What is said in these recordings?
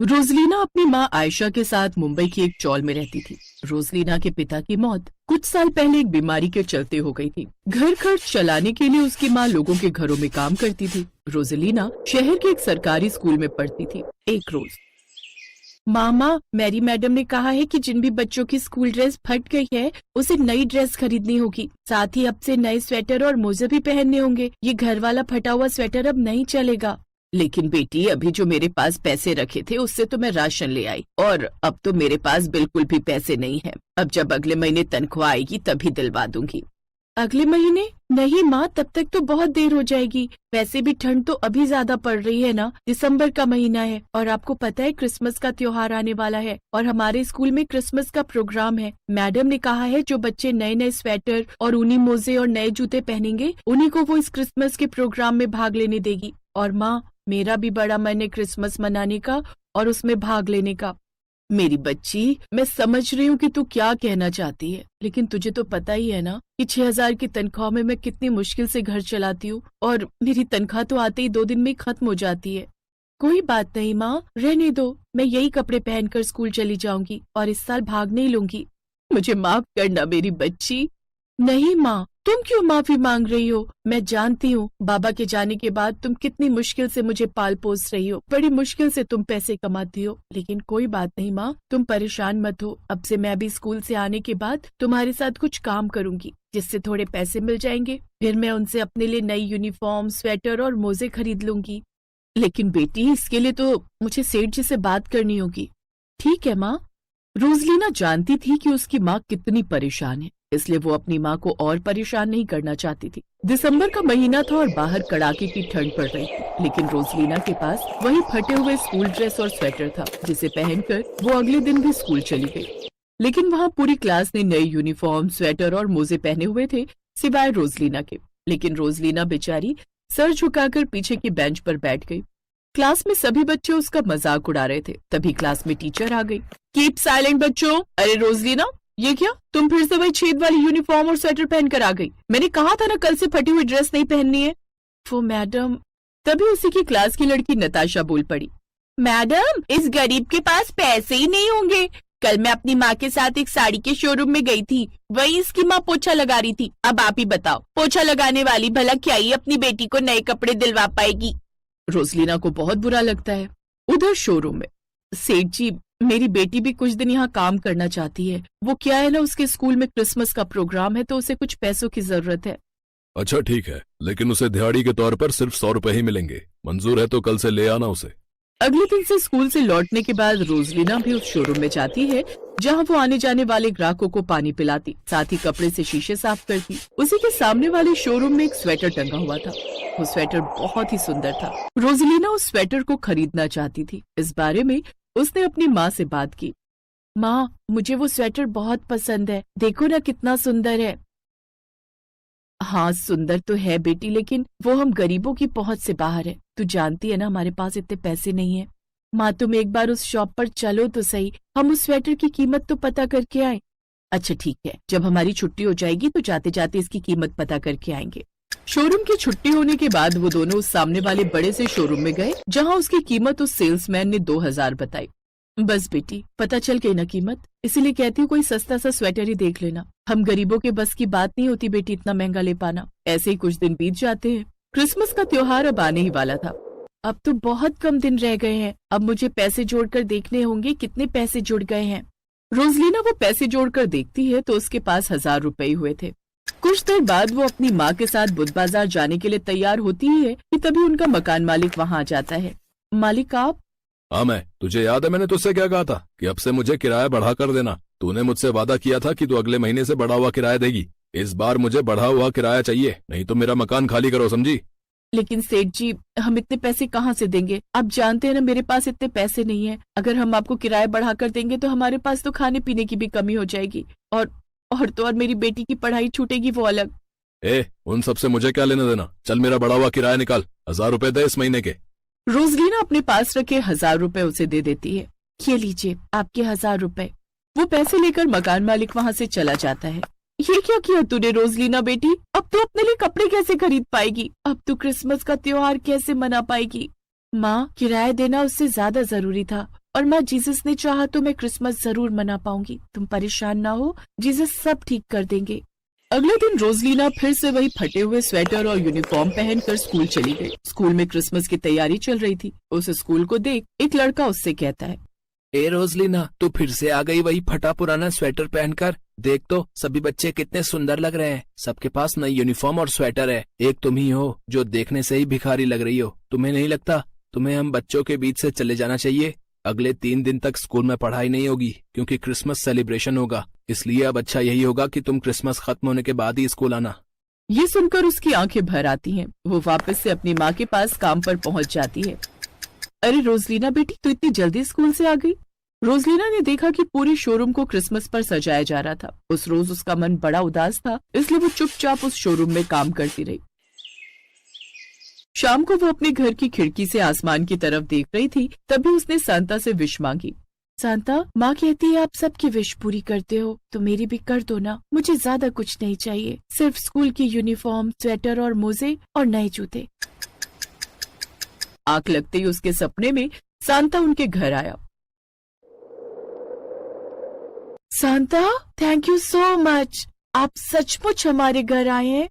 रोजलीना अपनी माँ आयशा के साथ मुंबई की एक चौल में रहती थी। रोजलीना के पिता की मौत कुछ साल पहले एक बीमारी के चलते हो गई थी। घर खर्च चलाने के लिए उसकी माँ लोगों के घरों में काम करती थी। रोजलीना शहर के एक सरकारी स्कूल में पढ़ती थी। एक रोज मामा, मेरी मैडम ने कहा है कि जिन भी बच्चों की स्कूल ड्रेस फट गई है उसे नई ड्रेस खरीदनी होगी। साथ ही अब से नए स्वेटर और मोजे भी पहनने होंगे। ये घर वाला फटा हुआ स्वेटर अब नहीं चलेगा। लेकिन बेटी, अभी जो मेरे पास पैसे रखे थे उससे तो मैं राशन ले आई और अब तो मेरे पास बिल्कुल भी पैसे नहीं है। अब जब अगले महीने तनख्वाह आएगी तभी दिलवा दूंगी। अगले महीने? नहीं माँ, तब तक तो बहुत देर हो जाएगी। वैसे भी ठंड तो अभी ज्यादा पड़ रही है ना। दिसंबर का महीना है और आपको पता है क्रिसमस का त्योहार आने वाला है और हमारे स्कूल में क्रिसमस का प्रोग्राम है। मैडम ने कहा है जो बच्चे नए नए स्वेटर और ऊनी मोजे और नए जूते पहनेंगे उन्हीं को वो इस क्रिसमस के प्रोग्राम में भाग लेने देगी। और माँ, मेरा भी बड़ा मन है क्रिसमस मनाने का और उसमें भाग लेने का। मेरी बच्ची, मैं समझ रही हूँ कि तू क्या कहना चाहती है, लेकिन तुझे तो पता ही है ना कि 6,000 की तनख्वाह में मैं कितनी मुश्किल से घर चलाती हूँ और मेरी तनख्वाह तो आते ही 2 दिन में ही खत्म हो जाती है। कोई बात नहीं माँ, रहने दो। मैं यही कपड़े पहनकर स्कूल चली जाऊंगी और इस साल भाग नहीं लूंगी। मुझे माफ करना मेरी बच्ची। नहीं माँ, तुम क्यों माफी मांग रही हो? मैं जानती हूँ बाबा के जाने के बाद तुम कितनी मुश्किल से मुझे पाल पोस रही हो। बड़ी मुश्किल से तुम पैसे कमाती हो, लेकिन कोई बात नहीं माँ, तुम परेशान मत हो। अब से मैं भी स्कूल से आने के बाद तुम्हारे साथ कुछ काम करूंगी जिससे थोड़े पैसे मिल जाएंगे। फिर मैं उनसे अपने लिए नई यूनिफॉर्म, स्वेटर और मोजे खरीद लूंगी। लेकिन बेटी, इसके लिए तो मुझे सेठ जी से बात करनी होगी। ठीक है माँ। रोजलीना जानती थी कि उसकी माँ कितनी परेशान है, इसलिए वो अपनी माँ को और परेशान नहीं करना चाहती थी। दिसंबर का महीना था और बाहर कड़ाके की ठंड पड़ रही थी, लेकिन रोजलीना के पास वही फटे हुए स्कूल ड्रेस और स्वेटर था जिसे पहनकर वो अगले दिन भी स्कूल चली गई। लेकिन वहाँ पूरी क्लास ने नई यूनिफॉर्म, स्वेटर और मोजे पहने हुए थे सिवाय रोजलीना के। लेकिन रोजलीना बेचारी सर झुकाकर पीछे की बेंच पर बैठ गई। क्लास में सभी बच्चे उसका मजाक उड़ा रहे थे। तभी क्लास में टीचर आ गई। कीप साइलेंट बच्चों। अरे रोजलीना, ये क्या? तुम फिर से वही छेद वाली यूनिफॉर्म और स्वेटर पहन कर आ गई। मैंने कहा था ना कल से फटी हुई ड्रेस नहीं पहननी है। वो मैडम। तभी उसी की क्लास की लड़की नताशा बोल पड़ी। मैडम, इस गरीब के पास पैसे ही नहीं होंगे। कल मैं अपनी माँ के साथ एक साड़ी के शोरूम में गई थी, वही इसकी माँ पोछा लगा रही थी। अब आप ही बताओ, पोछा लगाने वाली भला क्या ही अपनी बेटी को नए कपड़े दिलवा पाएगी? रोजलीना को बहुत बुरा लगता है। उधर शोरूम में, सेठ जी, मेरी बेटी भी कुछ दिन यहाँ काम करना चाहती है। वो क्या है ना, उसके स्कूल में क्रिसमस का प्रोग्राम है तो उसे कुछ पैसों की जरूरत है। अच्छा ठीक है, लेकिन उसे दिहाड़ी के तौर पर सिर्फ 100 रुपए ही मिलेंगे। मंजूर है तो कल से ले आना उसे। अगले दिन से स्कूल से लौटने के बाद रोजलीना भी उस शोरूम में जाती है जहाँ वो आने जाने वाले ग्राहकों को पानी पिलाती, साथ ही कपड़े से शीशे साफ करती। उसी के सामने वाले शोरूम में एक स्वेटर टंगा हुआ था। वो स्वेटर बहुत ही सुंदर था। रोजलीना उस स्वेटर को खरीदना चाहती थी। इस बारे में उसने अपनी माँ से बात की। माँ, मुझे वो स्वेटर बहुत पसंद है, देखो ना कितना सुंदर है। हाँ, सुंदर तो है बेटी, लेकिन वो हम गरीबों की पहुंच से बाहर है। तू जानती है ना हमारे पास इतने पैसे नहीं है। माँ, तुम एक बार उस शॉप पर चलो तो सही, हम उस स्वेटर की कीमत तो पता करके आए। अच्छा ठीक है, जब हमारी छुट्टी हो जाएगी तो जाते जाते इसकी कीमत पता करके आएंगे। शोरूम की छुट्टी होने के बाद वो दोनों उस सामने वाले बड़े से शोरूम में गए जहाँ उसकी कीमत उस सेल्समैन ने 2,000 बताई। बस बेटी, पता चल गई ना कीमत, इसीलिए कहती हूँ कोई सस्ता सा स्वेटर ही देख लेना। हम गरीबों के बस की बात नहीं होती बेटी इतना महंगा ले पाना। ऐसे ही कुछ दिन बीत जाते हैं। क्रिसमस का त्योहार अब आने ही वाला था। अब तो बहुत कम दिन रह गए हैं। अब मुझे पैसे जोड़कर देखने होंगे कितने पैसे जुड़ गए हैं। रोजलीना वो पैसे जोड़कर देखती है तो उसके पास 1,000 रुपए हुए थे। कुछ देर बाद वो अपनी माँ के साथ बुध बाजार जाने के लिए तैयार होती ही है कि तभी उनका मकान मालिक वहाँ आ जाता है। मालिक आप? हाँ, तुझे याद है मैंने तुझसे क्या कहा था कि अब से मुझे किराया बढ़ा कर देना। तूने मुझसे वादा किया था कि तू अगले महीने से बढ़ा हुआ किराया देगी। इस बार मुझे बढ़ा हुआ किराया चाहिए, नहीं तो मेरा मकान खाली करो, समझी? लेकिन सेठ जी, हम इतने पैसे कहाँ से देंगे? आप जानते हैं ना मेरे पास इतने पैसे नहीं है। अगर हम आपको किराया बढ़ाकर देंगे तो हमारे पास तो खाने पीने की भी कमी हो जाएगी और मेरी बेटी की पढ़ाई छूटेगी, वो अलग। उन सब से मुझे क्या लेना देना? चल मेरा बढ़ा हुआ किराया निकाल, 1,000 रुपए दे इस महीने के। रोजलीना अपने पास रखे 1,000 रुपए उसे दे देती है। ये लीजिए आपके 1,000 रुपए। वो पैसे लेकर मकान मालिक वहाँ से चला जाता है। ये क्या किया तूने रोजलीना बेटी? अब तो अपने लिए कपड़े कैसे खरीद पाएगी? अब तो क्रिसमस का त्योहार कैसे मना पाएगी? माँ, किराया देना उससे ज्यादा जरूरी था और माँ जीसस ने चाहा तो मैं क्रिसमस जरूर मना पाऊंगी। तुम परेशान ना हो, जीसस सब ठीक कर देंगे। अगले दिन रोजलीना फिर से वही फटे हुए स्वेटर और यूनिफॉर्म पहनकर स्कूल चली गई। स्कूल में क्रिसमस की तैयारी चल रही थी। उस स्कूल को देख एक लड़का उससे कहता है, ए रोजलीना, तू फिर से आ गई वही फटा पुराना स्वेटर पहनकर। देख तो सभी बच्चे कितने सुंदर लग रहे हैं। सबके पास नई यूनिफॉर्म और स्वेटर है। एक तुम ही हो जो देखने से ही भिखारी लग रही हो। तुम्हें नहीं लगता तुम्हें हम बच्चों के बीच से चले जाना चाहिए? अगले 3 दिन तक स्कूल में पढ़ाई नहीं होगी क्योंकि क्रिसमस सेलिब्रेशन होगा। इसलिए अब अच्छा यही होगा कि तुम क्रिसमस खत्म होने के बाद ही स्कूल आना। ये सुनकर उसकी आंखें भर आती हैं। वो वापस से अपनी माँ के पास काम पर पहुंच जाती है। अरे रोजलीना बेटी, तू इतनी जल्दी स्कूल से आ गई? रोजलीना ने देखा कि पूरे शोरूम को क्रिसमस पर सजाया जा रहा था। उस रोज उसका मन बड़ा उदास था, इसलिए वो चुपचाप उस शोरूम में काम करती रही। शाम को वो अपने घर की खिड़की से आसमान की तरफ देख रही थी, तभी उसने सांता से विश मांगी। सांता, माँ कहती है आप सबकी विश पूरी करते हो, तो मेरी भी कर दो ना। मुझे ज्यादा कुछ नहीं चाहिए, सिर्फ स्कूल की यूनिफॉर्म, स्वेटर और मोजे और नए जूते। आंख लगते ही उसके सपने में सांता उनके घर आया। Santa, thank you so much, आप सचमुच हमारे घर आए हैं।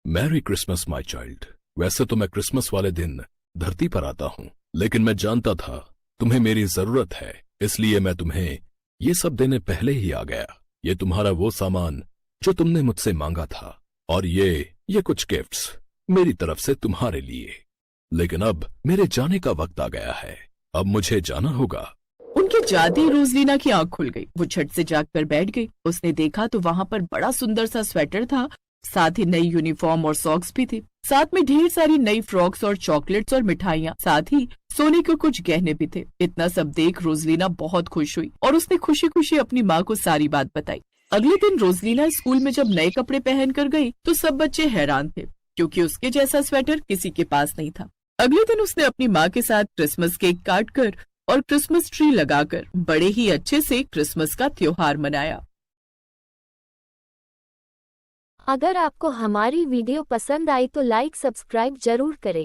Merry Christmas my child. वैसे तो मैं क्रिसमस वाले दिन धरती पर आता हूँ, लेकिन मैं जानता था तुम्हें मेरी जरूरत है, इसलिए मैं तुम्हें ये सब देने पहले ही आ गया। ये तुम्हारा वो सामान जो तुमने मुझसे मांगा था, और ये कुछ गिफ्ट्स मेरी तरफ से तुम्हारे लिए। लेकिन अब मेरे जाने का वक्त आ गया है, अब मुझे जाना होगा। उनके जाते ही रोजलीना की आंख खुल गई। वो झट से जागकर बैठ गई। उसने देखा तो वहाँ पर बड़ा सुंदर सा स्वेटर था, साथ ही नई यूनिफॉर्म और सॉक्स भी थे। साथ में ढेर सारी नई फ्रॉक्स और चॉकलेट्स और मिठाइयाँ, साथ ही सोने के कुछ गहने भी थे। इतना सब देख रोजलीना बहुत खुश हुई और उसने खुशी खुशी अपनी माँ को सारी बात बताई। अगले दिन रोजलीना स्कूल में जब नए कपड़े पहन कर गई तो सब बच्चे हैरान थे, क्योंकि उसके जैसा स्वेटर किसी के पास नहीं था। अगले दिन उसने अपनी माँ के साथ क्रिसमस केक काट कर और क्रिसमस ट्री लगाकर बड़े ही अच्छे से क्रिसमस का त्योहार मनाया। अगर आपको हमारी वीडियो पसंद आई तो लाइक सब्सक्राइब जरूर करें।